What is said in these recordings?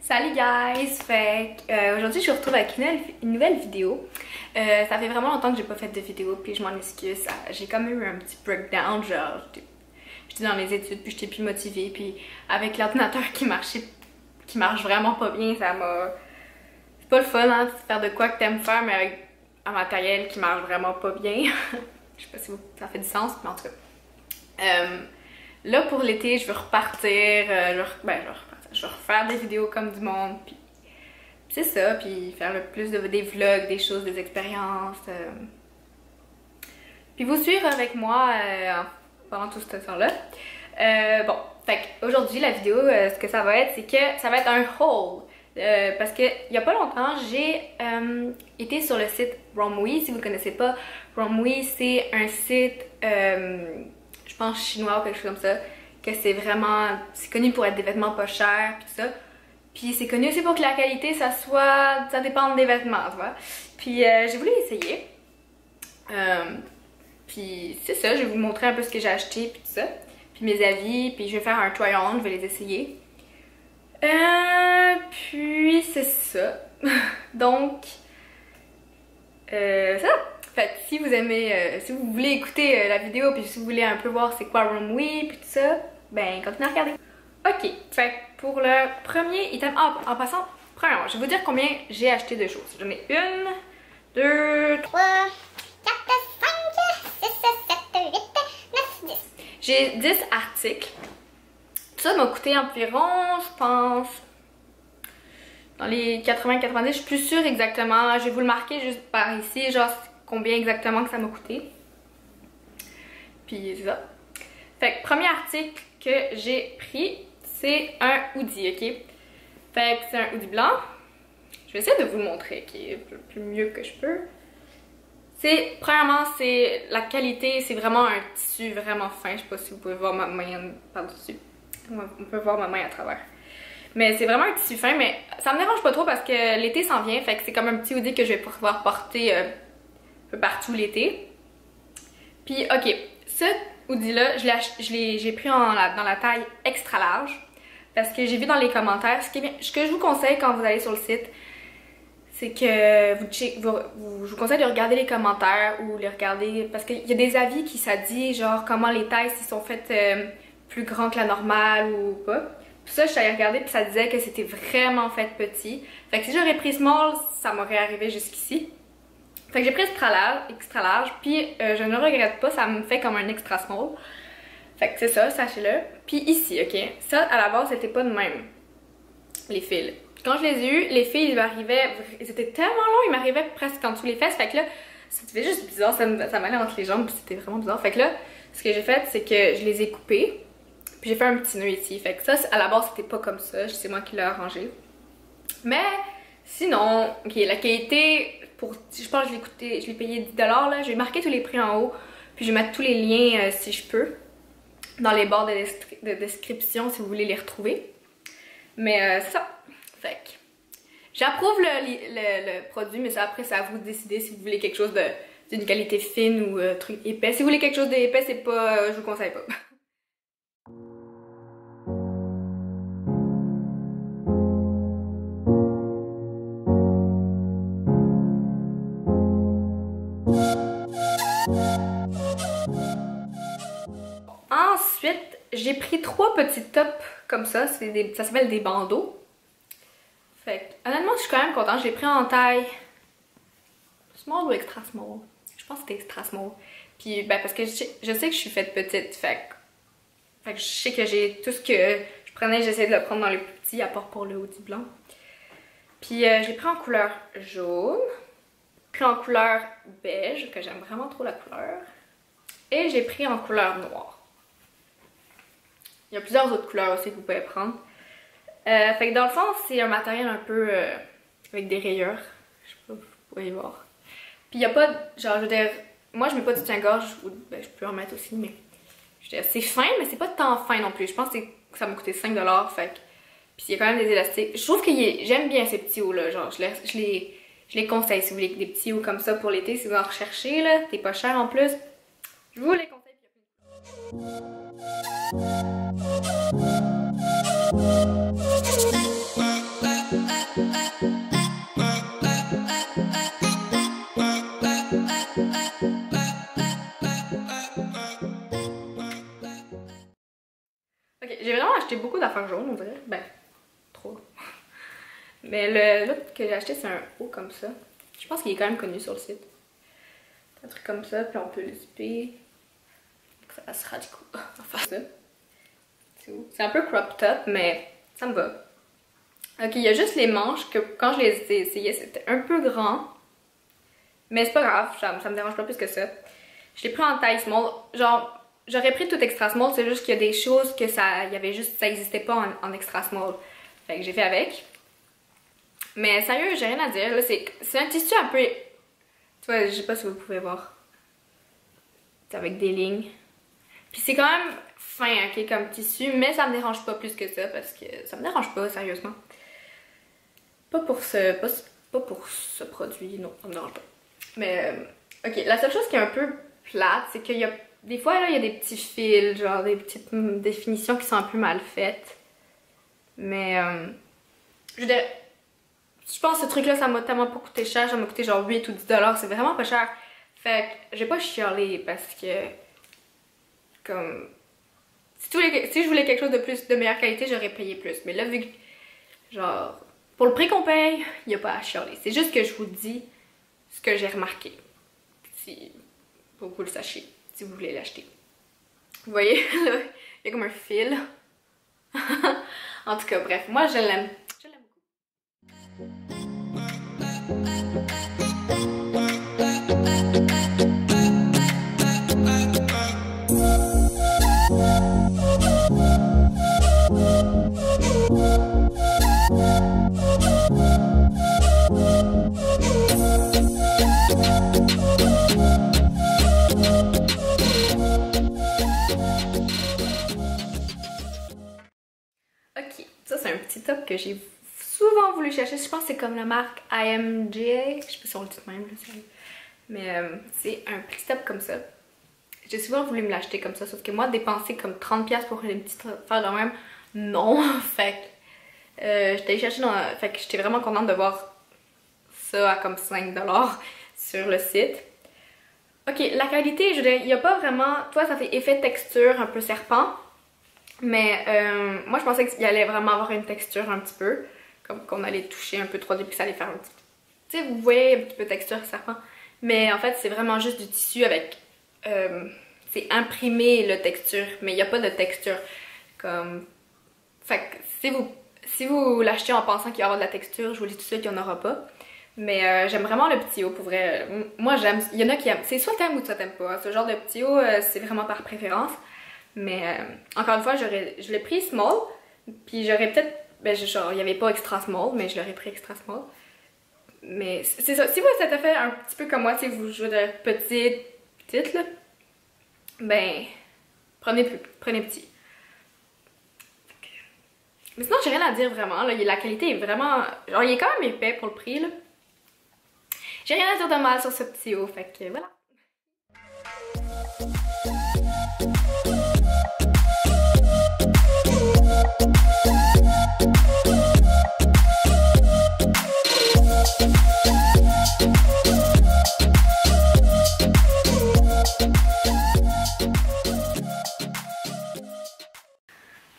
Salut guys! Fait aujourd'hui je vous retrouve avec une nouvelle vidéo. Ça fait vraiment longtemps que j'ai pas fait de vidéo puis je m'en excuse. J'ai quand même eu un petit breakdown, genre j'étais dans les études puis j'étais plus motivée puis avec l'ordinateur qui marche vraiment pas bien, ça m'a... C'est pas le fun hein, de faire de quoi que t'aimes faire mais avec un matériel qui marche vraiment pas bien. Je sais pas si ça fait du sens mais en tout cas. Là pour l'été je veux repartir, je vais refaire des vidéos comme du monde, puis c'est ça, puis faire le plus des vlogs, des choses, des expériences. Puis vous suivre avec moi pendant tout ce temps-là. Bon, fait qu'aujourd'hui la vidéo, ce que ça va être, c'est que ça va être un haul. Parce que il y a pas longtemps, j'ai été sur le site Romwe. Si vous ne connaissez pas, Romwe c'est un site, je pense chinois ou quelque chose comme ça. Que c'est connu pour être des vêtements pas chers pis tout ça. Puis c'est connu aussi pour que la qualité ça dépende des vêtements, tu vois. Puis j'ai voulu essayer. Puis c'est ça, je vais vous montrer un peu ce que j'ai acheté puis tout ça. Puis mes avis, puis je vais faire un try-on, je vais les essayer. Puis c'est ça. Donc ça. Fait si vous aimez, si vous voulez écouter la vidéo puis si vous voulez un peu voir c'est quoi Romwe puis tout ça, ben continuez à regarder. Ok, fait pour le premier item, en passant, premièrement, je vais vous dire combien j'ai acheté de choses. J'en ai 1, 2, 3, 4, 5, 6, 7, 8, 9, 10. J'ai 10 articles. Tout ça m'a coûté environ, je pense, dans les 80-90, je suis plus sûre exactement. Je vais vous le marquer juste par ici, genre combien exactement que ça m'a coûté. Puis c'est ça. Fait que premier article que j'ai pris, c'est un hoodie, ok? Fait que c'est un hoodie blanc. Je vais essayer de vous le montrer, ok? Le plus mieux que je peux. Premièrement, c'est la qualité, c'est vraiment un tissu vraiment fin. Je sais pas si vous pouvez voir ma main par-dessus. On peut voir ma main à travers. Mais c'est vraiment un tissu fin, mais ça me dérange pas trop parce que l'été s'en vient. Fait que c'est comme un petit hoodie que je vais pouvoir porter un peu partout l'été. Puis ok, ce hoodie là, j'ai pris dans la taille extra large parce que j'ai vu dans les commentaires, ce que je vous conseille quand vous allez sur le site, c'est que je vous conseille de regarder les commentaires ou les regarder parce qu'il y a des avis qui ça dit genre comment les tailles s'ils sont faites plus grands que la normale ou pas. Tout ça, je suis allée regarder puis ça disait que c'était vraiment fait petit. Fait que si j'aurais pris small, ça m'aurait arrivé jusqu'ici. Fait que j'ai pris extra large, puis je ne le regrette pas, ça me fait comme un extra small. Fait que c'est ça, sachez-le. Puis ici, ok, ça à la base c'était pas de même, les fils. Quand je les ai eus, les fils ils étaient tellement longs, ils m'arrivaient presque en dessous les fesses. Fait que là, c'était juste bizarre, ça m'allait entre les jambes, puis c'était vraiment bizarre. Fait que là, ce que j'ai fait, c'est que je les ai coupés, puis j'ai fait un petit nœud ici. Fait que ça, à la base c'était pas comme ça, c'est moi qui l'ai arrangé. Mais sinon, ok, la qualité... je pense que je l'ai payé 10$, là. Je vais marquer tous les prix en haut. Puis je vais mettre tous les liens, si je peux, dans les barres de description si vous voulez les retrouver. Mais c'est ça. Fait que j'approuve le produit, mais ça après c'est à vous de décider si vous voulez quelque chose d'une qualité fine ou truc épais. Si vous voulez quelque chose d'épais, c'est pas, je vous conseille pas. Ensuite, j'ai pris 3 petits tops comme ça, ça s'appelle des bandeaux. Fait que, honnêtement, je suis quand même contente. Je l'ai pris en taille small ou extra small. Je pense que c'était extra small. Puis, ben, parce que je sais que je suis faite petite. Fait que je sais que j'ai tout ce que je prenais, j'essayais de le prendre dans les plus petits, à part pour le hoodie blanc. Puis, j'ai pris en couleur jaune. J'ai pris en couleur beige, que j'aime vraiment trop la couleur. Et j'ai pris en couleur noire. Il y a plusieurs autres couleurs aussi que vous pouvez prendre. Fait que dans le fond, c'est un matériel un peu avec des rayures. Je sais pas si vous pouvez voir. Puis il n'y a pas, genre, je veux dire, moi je mets pas de soutien-gorge, ben, je peux en mettre aussi, mais je veux dire, c'est fin, mais c'est pas tant fin non plus. Je pense que ça m'a coûté 5$. Fait que, puis il y a quand même des élastiques. Je trouve que j'aime bien ces petits hauts là. Genre, je les conseille si vous voulez des petits hauts comme ça pour l'été, si vous en recherchez là. C'est pas cher en plus. Je vous les conseille. Ok, j'ai vraiment acheté beaucoup d'affaires jaunes, on dirait. Ben, trop. Mais l'autre que j'ai acheté, c'est un haut comme ça. Je pense qu'il est quand même connu sur le site. Un truc comme ça, puis on peut le zipper. Ça passera du coup. Enfin, ça. C'est un peu crop top, mais ça me va. Ok, il y a juste les manches que quand je les ai essayées, c'était un peu grand. Mais c'est pas grave, ça me dérange pas plus que ça. Je l'ai pris en taille small. Genre, j'aurais pris tout extra small, c'est juste qu'il y a des choses que ça existait pas en extra small. Fait que j'ai fait avec. Mais sérieux, j'ai rien à dire. Là, c'est un tissu un peu... Tu vois, je sais pas si vous pouvez voir. C'est avec des lignes. Puis c'est quand même fin, ok, comme tissu, mais ça me dérange pas plus que ça, parce que ça me dérange pas, sérieusement. Pas pour ce produit, non, ça me dérange pas. Mais, ok, la seule chose qui est un peu plate, c'est qu'il y a... Des fois, là, il y a des petits fils, genre des petites définitions qui sont un peu mal faites. Mais, je veux dire... Je pense que ce truc-là, ça m'a tellement pas coûté cher. Ça m'a coûté genre 8 ou 10 $. C'est vraiment pas cher. Fait que j'ai pas chialé parce que... Comme... Si je voulais quelque chose de meilleure qualité, j'aurais payé plus. Mais là, vu que... Genre... Pour le prix qu'on paye, il y a pas à chialer. C'est juste que je vous dis ce que j'ai remarqué. Si... Pour que vous le sachiez. Si vous voulez l'acheter. Vous voyez, là, il y a comme un fil. En tout cas, bref. Moi, je l'aime. Ok, ça c'est un petit top que j'ai souvent voulu chercher. Je pense que c'est comme la marque IMJ. Je sais pas si on le dit de même, là, sérieux. Mais c'est un petit top comme ça. J'ai souvent voulu me l'acheter comme ça, sauf que moi, dépenser comme 30$ pour une petite affaire de même, non. Fait que j'étais allée chercher fait que j'étais vraiment contente de voir ça à comme 5$ sur le site. Ok, la qualité, je veux dire, il n'y a pas vraiment... Toi, ça fait effet texture un peu serpent. Mais moi, je pensais qu'il allait vraiment avoir une texture un petit peu. Comme qu'on allait toucher un peu 3D puis que ça allait faire un petit... Tu sais, vous voyez un petit peu texture serpent. Mais en fait, c'est vraiment juste du tissu avec... c'est imprimé la texture, mais il n'y a pas de texture. Comme... Fait que si vous l'achetez en pensant qu'il y aura de la texture, je vous dis tout de suite qu'il n'y en aura pas. Mais j'aime vraiment le petit haut pour vrai. Moi j'aime, il y en a qui aiment. C'est soit t'aimes ou soit t'aimes pas. Ce genre de petit haut, c'est vraiment par préférence. Mais encore une fois, je l'ai pris small. Puis j'aurais peut-être... Ben genre, il n'y avait pas extra small, mais je l'aurais pris extra small. Mais c'est ça. Si vous êtes fait un petit peu comme moi, si vous jouez de petite là, ben prenez petit. Mais sinon, j'ai rien à dire vraiment. Là. La qualité est vraiment... Genre, il est quand même épais pour le prix, là. J'ai rien à dire de mal sur ce petit haut, fait que voilà.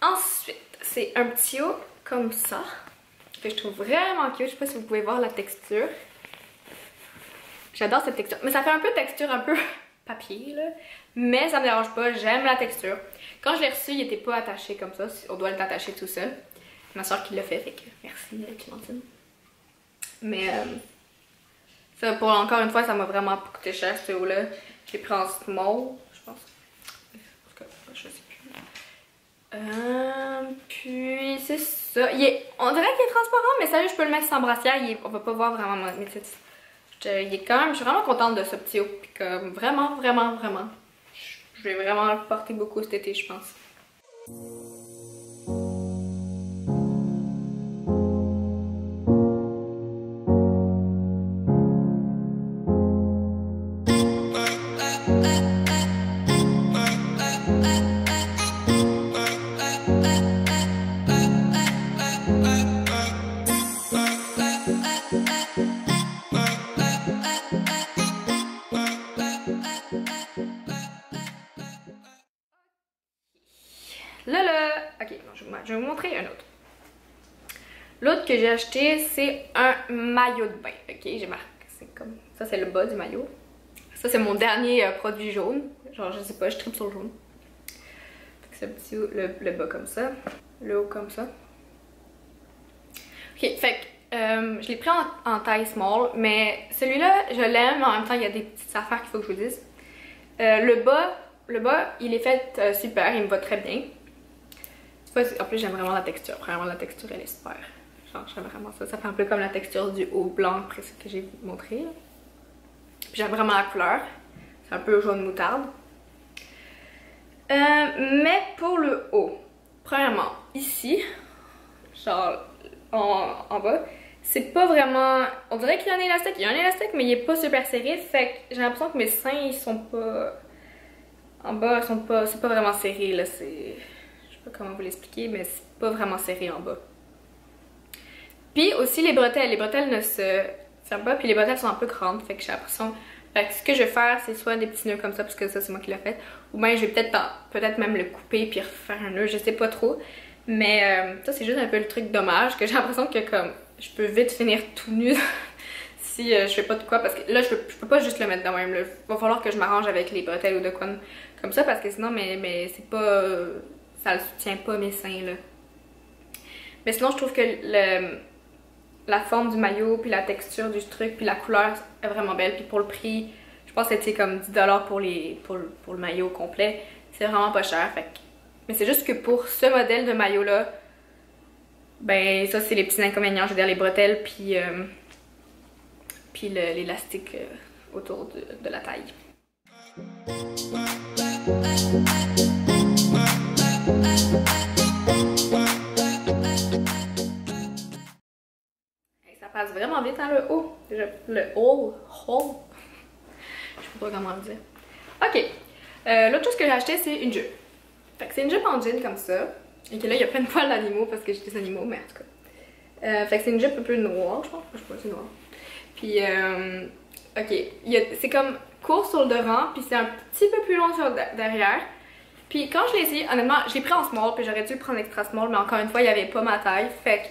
Ensuite, c'est un petit haut comme ça, que je trouve vraiment cute. Je sais pas si vous pouvez voir la texture. J'adore cette texture. Mais ça fait un peu texture, un peu papier, là. Mais ça me dérange pas, j'aime la texture. Quand je l'ai reçu, il était pas attaché comme ça. On doit l'attacher tout seul. Ma soeur qui l'a fait que merci Clémentine. Mais ça, pour encore une fois, ça m'a vraiment pas coûté cher ce haut-là. Je l'ai pris en small, je pense. En tout cas, je sais plus. Puis c'est ça. On dirait qu'il est transparent, mais sérieux, je peux le mettre sans brassière. On va pas voir vraiment mes petites. Il est quand même, je suis vraiment contente de ce petit haut. Puis comme vraiment. Je vais vraiment le porter beaucoup cet été, je pense. je vais vous montrer un autre. L'autre que j'ai acheté, c'est un maillot de bain. Ok, j'ai marqué, c'est comme ça, c'est le bas du maillot. Ça, c'est mon dernier produit jaune. Genre, je sais pas, je tripe sur le jaune. C'est le petit le bas comme ça, le haut comme ça. Ok, fait que je l'ai pris en taille small, mais celui-là, je l'aime, mais en même temps, il y a des petites affaires qu'il faut que je vous dise. Le bas, il est fait super, il me va très bien. En plus, j'aime vraiment la texture. Vraiment, la texture, elle est super. Genre, j'aime vraiment ça. Ça fait un peu comme la texture du haut blanc presque que j'ai montré. J'aime vraiment la couleur. C'est un peu jaune moutarde. Mais pour le haut, premièrement, ici, genre en bas, c'est pas vraiment... On dirait qu'il y a un élastique. Il y a un élastique, mais il est pas super serré. Fait que j'ai l'impression que mes seins, ils sont pas... En bas, ils sont pas... C'est pas vraiment serré, là. C'est... Je sais pas comment vous l'expliquer, mais c'est pas vraiment serré en bas. Puis aussi les bretelles ne se ferment pas, puis les bretelles sont un peu grandes, fait que j'ai l'impression... Fait que ce que je vais faire, c'est soit des petits nœuds comme ça, parce que ça c'est moi qui l'ai fait, ou bien je vais peut-être même le couper puis refaire un nœud, je sais pas trop. Mais ça c'est juste un peu le truc dommage, que j'ai l'impression que comme je peux vite finir tout nu si je fais pas de quoi, parce que là je peux pas juste le mettre de même, il va falloir que je m'arrange avec les bretelles ou de quoi comme ça, parce que sinon mais c'est pas... ça le soutient pas mes seins là. Mais sinon je trouve que la forme du maillot, puis la texture du truc, puis la couleur est vraiment belle. Puis pour le prix, je pense que c'était comme 10$ pour le maillot complet. C'est vraiment pas cher. Fait que... Mais c'est juste que pour ce modèle de maillot-là, ben ça c'est les petits inconvénients. Je veux dire les bretelles, puis l'élastique autour de la taille. Ça passe vraiment vite dans le haut. Le haul. Je sais pas comment le dire. Ok. L'autre chose que j'ai acheté, c'est une jupe. Fait que c'est une jupe en jean comme ça. Et que là, il y a plein de poils d'animaux parce que j'ai des animaux, mais en tout cas. Fait que c'est une jupe un peu noire, je pense. Je sais pas, c'est noir. Puis, ok. C'est comme court sur le devant, puis c'est un petit peu plus long sur derrière. Puis quand je l'ai essayé, honnêtement, je l'ai pris en small, puis j'aurais dû le prendre extra small, mais encore une fois, il n'y avait pas ma taille. Fait que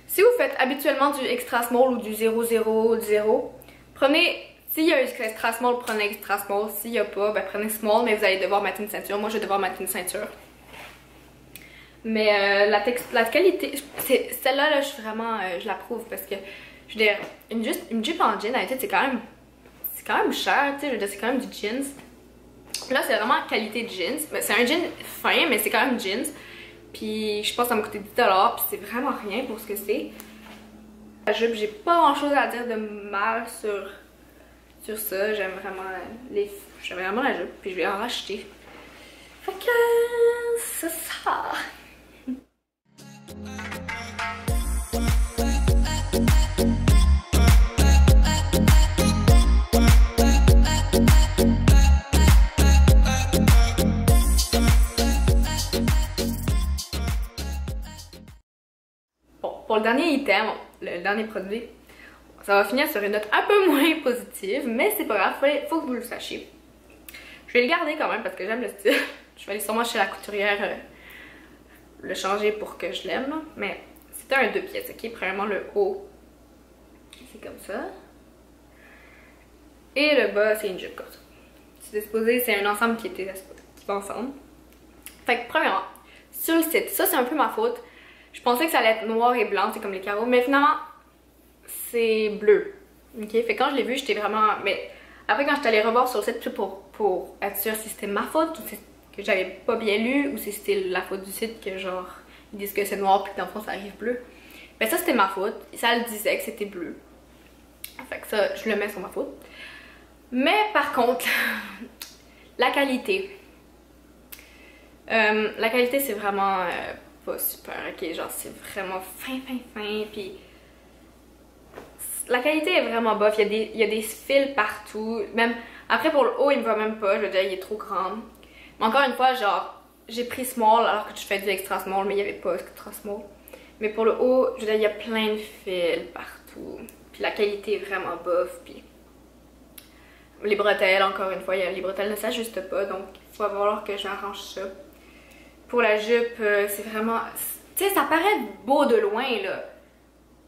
si vous faites habituellement du extra small ou du 0,0, du 0, prenez, s'il y a extra small, prenez extra small. S'il n'y a pas, ben prenez small, mais vous allez devoir mettre une ceinture. Moi, je vais devoir mettre une ceinture. Mais la qualité, celle-là, là, je l'approuve parce que, je veux dire, une jupe en jean, c'est quand même cher, tu sais, je veux dire, c'est quand même du jeans. Là, c'est vraiment qualité de jeans. C'est un jean fin, mais c'est quand même jeans. Puis je pense que ça m'a coûté 10$, puis c'est vraiment rien pour ce que c'est. La jupe, j'ai pas grand chose à dire de mal sur ça. J'aime vraiment la jupe, puis je vais en racheter. Fait que c'est ça. Pour le dernier item, le dernier produit, ça va finir sur une note un peu moins positive, mais c'est pas grave, faut que vous le sachiez. Je vais le garder quand même parce que j'aime le style. Je vais aller sûrement chez la couturière le changer pour que je l'aime, mais c'était un 2 pièces, ok? Premièrement le haut, c'est comme ça. Et le bas, c'est une jupe comme ça. C'est un ensemble qui va ensemble. Fait que premièrement, sur le site, ça c'est un peu ma faute. Je pensais que ça allait être noir et blanc, c'est comme les carreaux, mais finalement, c'est bleu. Ok? Fait que quand je l'ai vu, j'étais vraiment... Mais après, quand je suis allée revoir sur le site pour être sûre si c'était ma faute, ou que j'avais pas bien lu, ou si c'était la faute du site, que genre, ils disent que c'est noir, puis que dans le fond, ça arrive bleu. Ben ça, c'était ma faute. Ça le disait que c'était bleu. Fait que ça, je le mets sur ma faute. Mais par contre, la qualité. La qualité, c'est vraiment... pas super, ok, genre c'est vraiment fin, puis la qualité est vraiment bof, il y a des fils partout, même, après pour le haut il me va même pas, je veux dire il est trop grand, mais encore une fois genre, j'ai pris small alors que je fais du extra small, mais il y avait pas extra small, mais pour le haut, je veux dire il y a plein de fils partout, puis la qualité est vraiment bof, puis les bretelles, encore une fois, les bretelles ne s'ajustent pas, donc il va falloir que j'arrange ça. Pour la jupe, c'est vraiment... Tu sais, ça paraît beau de loin, là.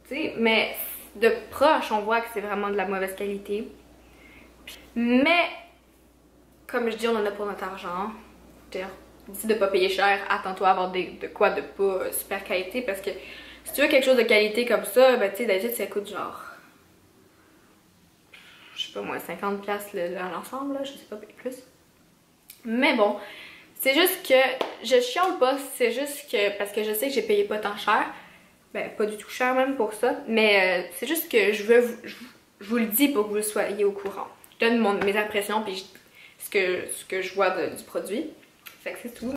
Tu sais, mais de proche, on voit que c'est vraiment de la mauvaise qualité. Mais, comme je dis, on en a pour notre argent. Dis de pas payer cher, attends-toi à avoir de quoi de pas super qualité, parce que si tu veux quelque chose de qualité comme ça, ben tu sais, d'habitude ça coûte genre, je sais pas moi, 50$ l'ensemble, là, je sais pas, plus. Mais bon, c'est juste que je chiale pas, c'est juste que, parce que je sais que j'ai payé pas tant cher, ben pas du tout cher même pour ça, mais c'est juste que je vous le dis pour que vous soyez au courant. Je donne mes impressions puis ce que je vois du produit. Fait que c'est tout.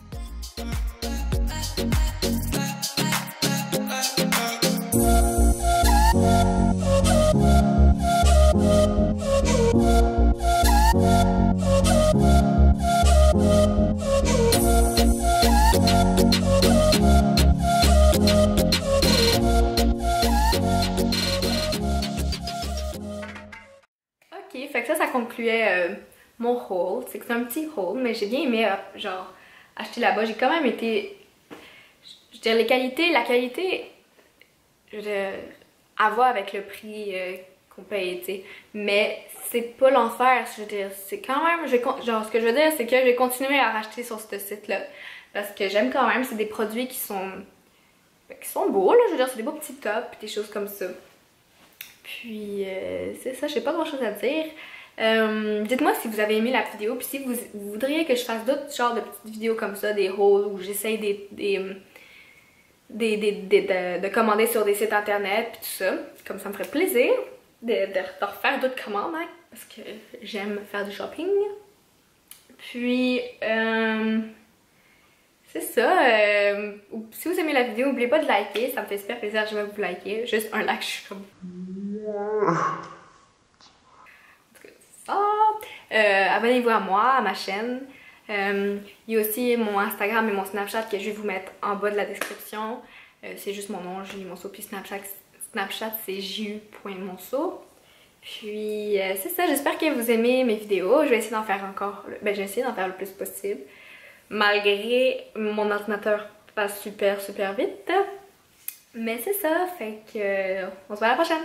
Ok, fait que ça concluait mon haul. C'est que c'est un petit haul, mais j'ai bien aimé genre acheter là-bas. J'ai quand même été, je veux dire, la qualité, je veux dire, à voir avec le prix qu'on paye, tu sais. Mais c'est pas l'enfer, je veux dire, c'est quand même, genre ce que je veux dire, c'est que je vais continuer à racheter sur ce site-là. Parce que j'aime quand même, c'est des produits qui sont beaux, là, je veux dire, c'est des beaux petits tops, des choses comme ça. Puis c'est ça, j'ai pas grand chose à dire. Dites-moi si vous avez aimé la vidéo, puis si vous voudriez que je fasse d'autres genres de petites vidéos comme ça, des hauls où j'essaye de commander sur des sites internet, puis tout ça. Comme ça me ferait plaisir de refaire d'autres commandes, hein, parce que j'aime faire du shopping. Puis c'est ça. Si vous aimez la vidéo, n'oubliez pas de liker, ça me fait super plaisir, je vais vous liker. Juste un like, je suis comme... Abonnez-vous à moi, à ma chaîne. Il y a aussi mon Instagram et mon Snapchat que je vais vous mettre en bas de la description. C'est juste mon nom, Julie Monceau, puis Snapchat c'est ju.monceau. Puis c'est ça, j'espère que vous aimez mes vidéos. Je vais essayer d'en faire encore, ben je vais essayer d'en faire le plus possible. Malgré mon ordinateur passe super vite. Mais c'est ça, fait que on se voit à la prochaine!